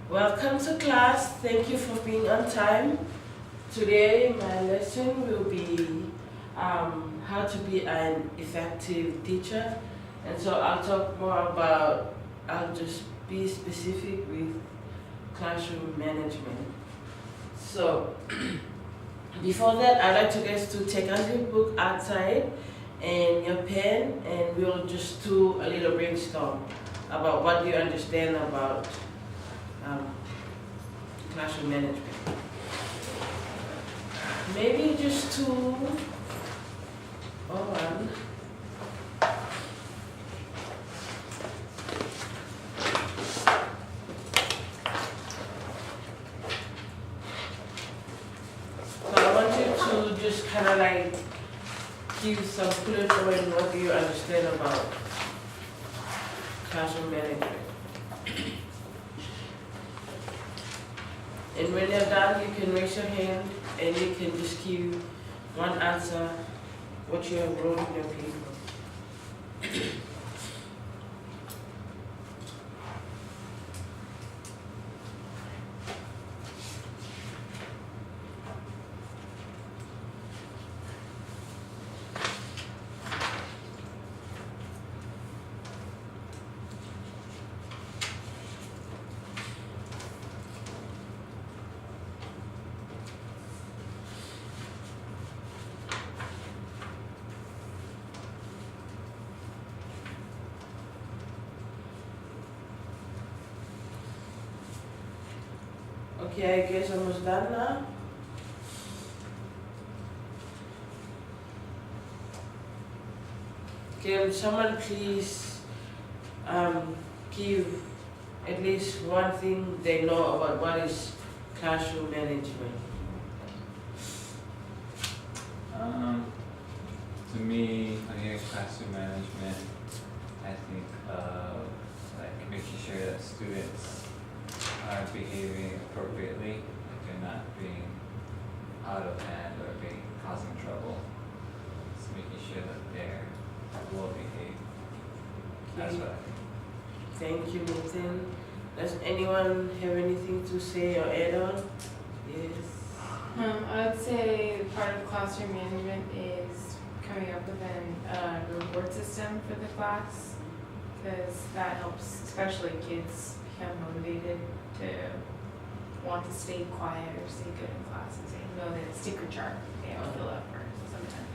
Welcome to class. Thank you for being on time. Today, my lesson will be how to be an effective teacher. And so I'll talk more about, I'll just be specific with classroom management. So, before that, I'd like you guys to take out your book outside and your pen, and we'll just do a little brainstorm about what you understand about um, classroom management. Maybe just two or one. So I want you to just kind of like give some clues on what do you understand about classroom management. And when you're done, you can raise your hand and you can just give one answer, what you have wrote in your paper. Okay, I guess almost done now. Can someone please give at least one thing they know about what is classroom management? To me, when you hear classroom management, I think of like making sure that students are behaving appropriately, like they're not being out of hand or being causing trouble. Just making sure that they're well behaved. That's what I think. Thank you, Nathan. Does anyone have anything to say or add on? Yes. I would say part of classroom management is coming up with a reward system for the class, because that helps, especially kids, become motivated to want to stay quiet or stay good in classes. And know that it's sticker chart they have to fill out for sometimes.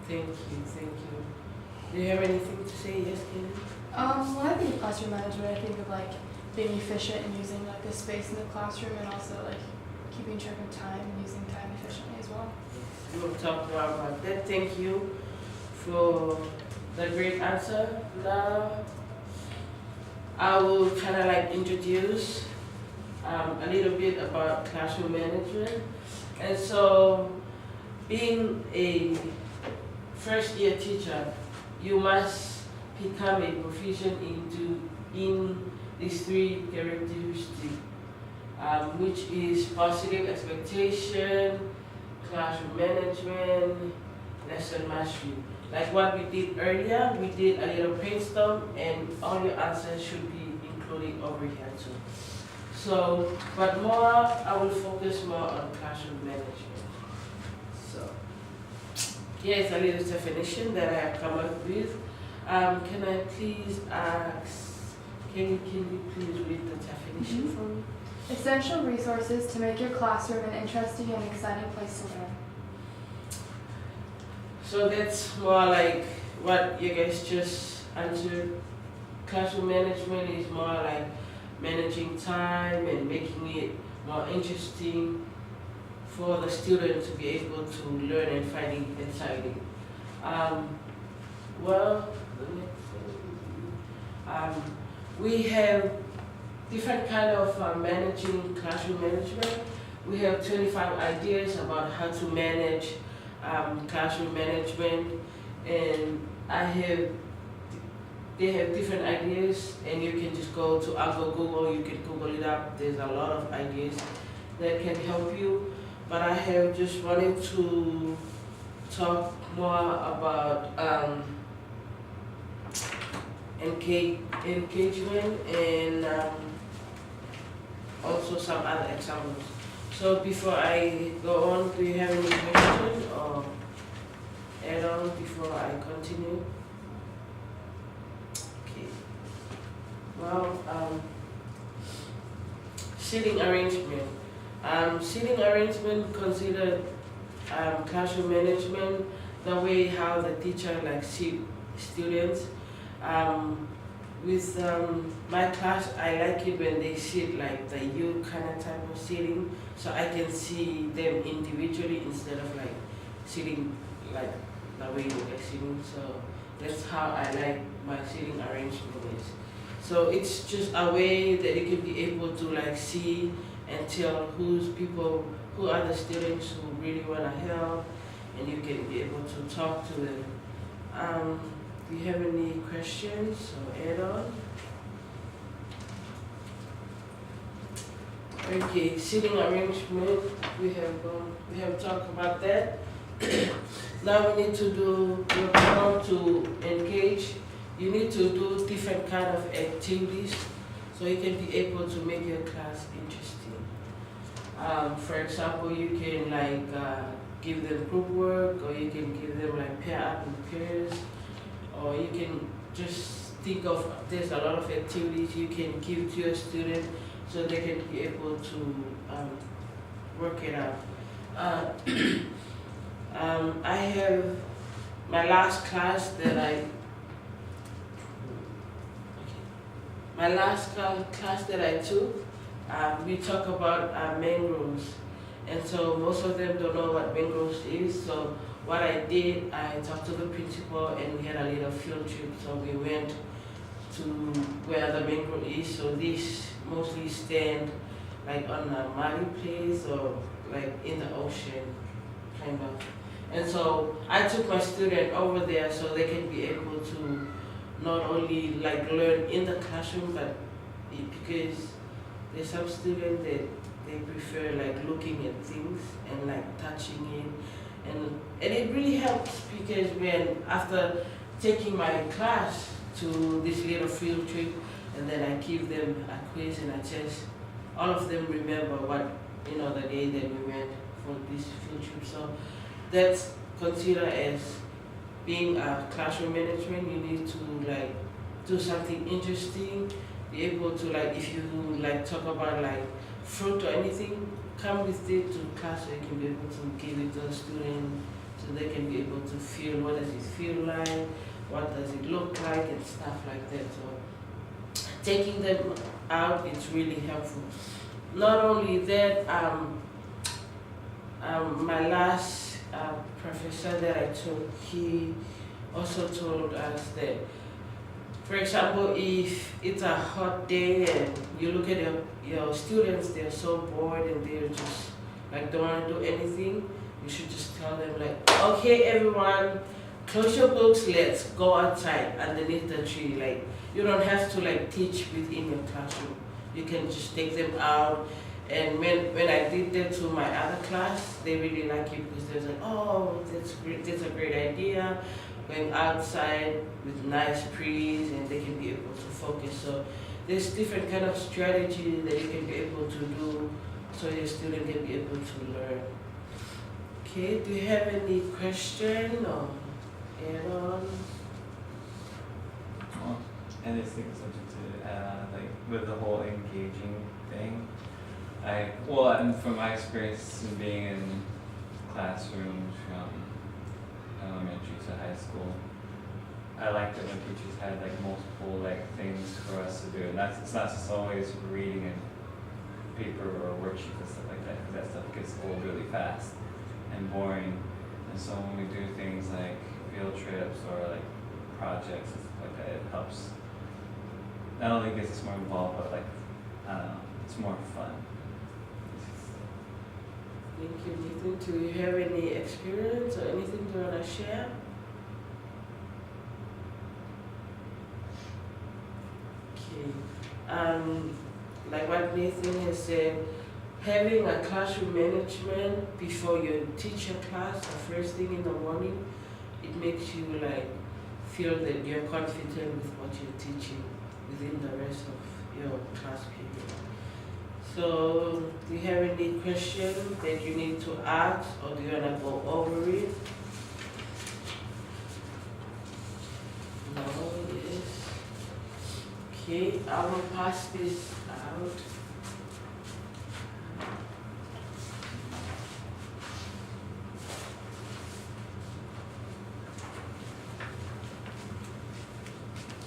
Thank you, thank you. Do you have anything to say? Yes, Kenny? When I think of classroom management, I think of like being efficient and using like the space in the classroom, and also like keeping track of time and using time efficiently as well. We'll talk more about that. Thank you for the great answer. Now, I will kind of like introduce a little bit about classroom management. And so, being a first year teacher, you must become a proficient in these three characteristics, which is positive expectation, classroom management, lesson mastery. Like what we did earlier, we did a little brainstorm, and all your answers should be included over here too. So, but more, I will focus more on classroom management. So, here is a little definition that I have come up with. Can I please ask, can you please read the definition for me? Essential resources to make your classroom an interesting and exciting place to learn. So that's more like what you guys just answered. Classroom management is more like managing time and making it more interesting for the student to be able to learn and find it exciting. Well, we have different kind of managing classroom management. We have 25 ideas about how to manage classroom management, and they have different ideas, and you can just go to Google, you can Google it up. There's a lot of ideas that can help you, but I have just wanted to talk more about engagement and also some other examples. So before I go on, do you have any questions or add on before I continue? Okay. Well, seating arrangement. Seating arrangement considered classroom management, the way how the teacher like seat students. With my class, I like it when they sit like the U kind of type of seating, so I can see them individually instead of like sitting like the way they're sitting. So that's how I like my seating arrangement is. So it's just a way that you can be able to like see and tell who are the students who really want to help, and you can be able to talk to them. Do you have any questions or add on? Okay, seating arrangement, we have talked about that. Now we need to do your program to engage. You need to do different kind of activities so you can be able to make your class interesting. For example, you can like give them group work, or you can give them like pair up in pairs, or you can just think of, there's a lot of activities you can give to your student so they can be able to work it out. I have my last class that I took, we talk about mangroves, and so most of them don't know what mangroves is. So what I did, I talked to the principal and we had a little field trip. So we went to where the mangrove is. So these mostly stand like on a muddy place or like in the ocean, kind of. And so I took my student over there so they can be able to not only like learn in the classroom, but because there's some students that they prefer like looking at things and like touching it, and it really helps because when after taking my class to this little field trip, and then I give them a quiz and a test, all of them remember what the day that we went for this field trip. So that's considered as being a classroom management. You need to like do something interesting, be able to like, if you like talk about like fruit or anything, come with it to class so you can be able to give it to the student so they can be able to feel what does it feel like, what does it look like, and stuff like that. So taking them out, it's really helpful. Not only that, my last professor that I took, he also told us that, for example, if it's a hot day and you look at your students, they're so bored and they're just like don't want to do anything, you should just tell them like, okay everyone, close your books, let's go outside underneath the tree. Like, you don't have to like teach within your classroom. You can just take them out. And when I did that to my other class, they really like it because they're like, oh, that's great, that's a great idea. Going outside with nice breeze and they can be able to focus. So there's different kind of strategy that you can be able to do so your student can be able to learn. Okay, do you have any question or add on? Well, anything subject to like with the whole engaging thing. And from my experience in being in classrooms from elementary to high school, I liked it when teachers had like multiple like things for us to do, and it's not just always reading and paper or worksheets and stuff like that, because that stuff gets old really fast and boring. And so when we do things like field trips or like projects and stuff like that, it helps. Not only gets us more involved, but like, I don't know, it's more fun. Thank you, Nathan. Do you have any experience or anything you want to share? Okay. Like what Nathan has said, having a classroom management before you teach your class the first thing in the morning, it makes you like feel that you're confident with what you're teaching within the rest of your class period. So, do you have any questions that you need to ask, or do you wanna go over it? No, yes. Okay, I will pass this out.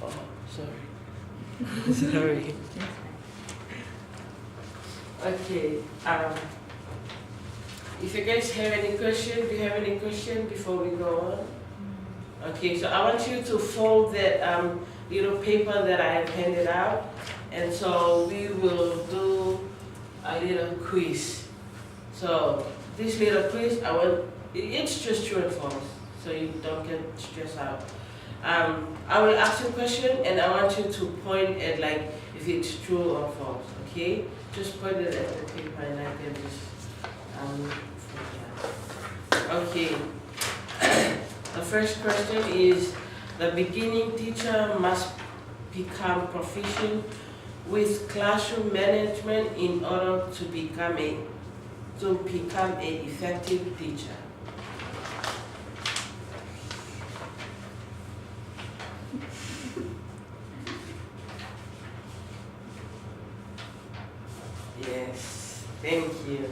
Oh, sorry. Sorry. Okay, if you guys have any question, do you have any question before we go on? Okay, so I want you to fold that little paper that I have handed out, and so we will do a little quiz. So this little quiz, it's just true and false, so you don't get stressed out. I will ask you a question, and I want you to point at like if it's true or false. Okay, just point it at the paper, and I can just okay. The first question is: the beginning teacher must become proficient with classroom management in order to become an effective teacher. Yes, thank you.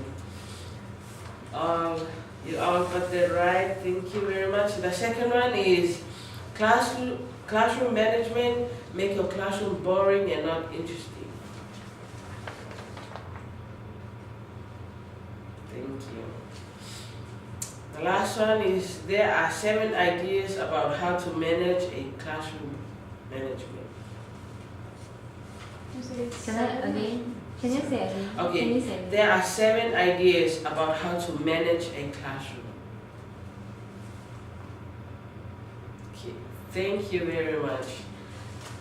You all got that right. Thank you very much. The second one is classroom management make your classroom boring and not interesting. Thank you. The last one is there are 7 ideas about how to manage a classroom management. Can you say again? Okay, Can you say again? there are 7 ideas about how to manage a classroom. Okay, thank you very much.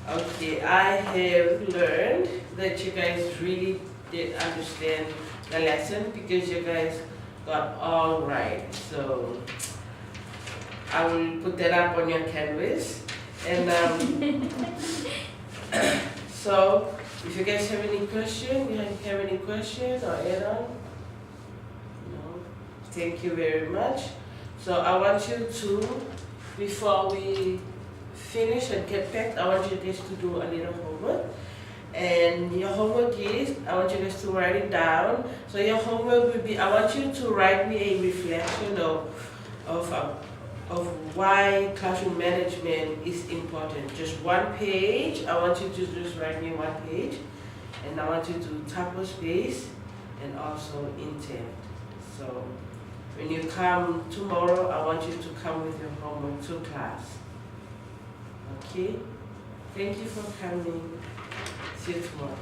Okay, I have learned that you guys really did understand the lesson because you guys got all right. So I will put that up on your canvas. And so if you guys have any question, or add-on? No? Thank you very much. So I want you to, before we finish and get back, I want you guys to do a little homework. And your homework is, I want you guys to write it down. So your homework will be, I want you to write me a reflection of why classroom management is important. Just 1 page. I want you to just write me 1 page. And I want you to tackle space and also intent. So when you come tomorrow, I want you to come with your homework to class. Okay? Thank you for coming. See you tomorrow.